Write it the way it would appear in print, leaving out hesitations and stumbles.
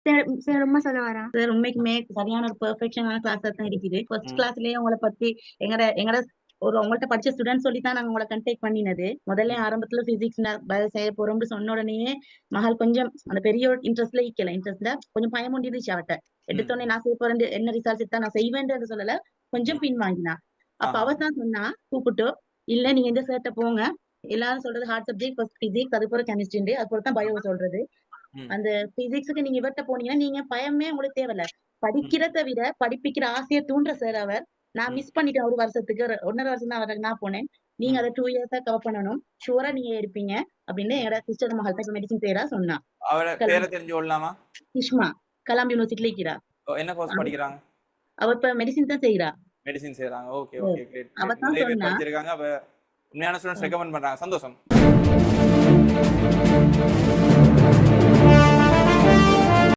Sir ரொம்ப சொல்ல வரா சார் உண்மைக்குமே சரியான ஒரு பெர்ஃபெக்ஷனான கிளாஸ் தான் இருக்குது. ஃபர்ஸ்ட் கிளாஸ்லயே உங்களை பத்தி எங்கட எங்கட ஒரு உங்கள்ட்ட படிச்ச ஸ்டூடெண்ட் சொல்லி தான் நாங்க உங்களை கண்டெக்ட் பண்ணினது. முதல்ல ஆரம்பத்துல பிசிக்ஸ் செய்ய போறோம்னு சொன்ன உடனே மகள் கொஞ்சம் அந்த பெரிய இன்ட்ரெஸ்ட்ல ஈக்கல இன்ட்ரெஸ்ட்ல கொஞ்சம் பயம் இருந்துச்சு அவட்ட. எடுத்தோடனே நான் செய்ய போறேன் என்ன ரிசல்ட் தான் நான் செய்வேன் சொல்லல, கொஞ்சம் பின் வாங்கினா. அப்ப அவ தான் சொன்னா கூப்பிட்டு, இல்ல நீங்க எந்த சேர்ட்ட போங்க, எல்லாரும் சொல்றது ஹார்ட் சப்ஜெக்ட் ஃபர்ஸ்ட் பிசிக்ஸ் அது போற கெமிஸ்ட்ரி அது போல தான் பயோ சொல்றது. அந்த பிசிக்ஸுக்கு நீங்க இவர்கிட்ட போனீங்கன்னா நீங்க பயமே உங்களுக்கு தேவையில்ல. படிக்கிறத விட படிப்பிக்கிற ஆசையை தூண்டுற சார் அவர். நான் மிஸ் பண்ணிட்டேன் ஒரு வருஷத்துக்கு 1.5 வருஷம் தான் அவருக்கு நான் போனேன். நீங்க அதை 2 இயர்ஸா கவர் பண்ணணும், ஷூரா நீங்க இருப்பீங்க அப்படின்னு என்னோட சிஸ்டர் மகள் தான் மெடிசின் செய்யறா சொன்னா. அவர பேரை தெரிஞ்சு கொள்ளலாமா? சுஷ்மா கலாம் யூனிவர்சிட்டில இருக்கிறா. என்ன கோர்ஸ் படிக்கிறாங்க? அவ இப்ப மெடிசின் தான் செய்யறா. மெடிசின் செய்றாங்க. Okay okay great. அவ தான் சொன்னா படிச்சிருக்காங்க. அப்ப உண்மையான ஸ்டூடண்ட்ஸ் ரெக்கமெண்ட் பண்றாங்க. சந்தோஷம்.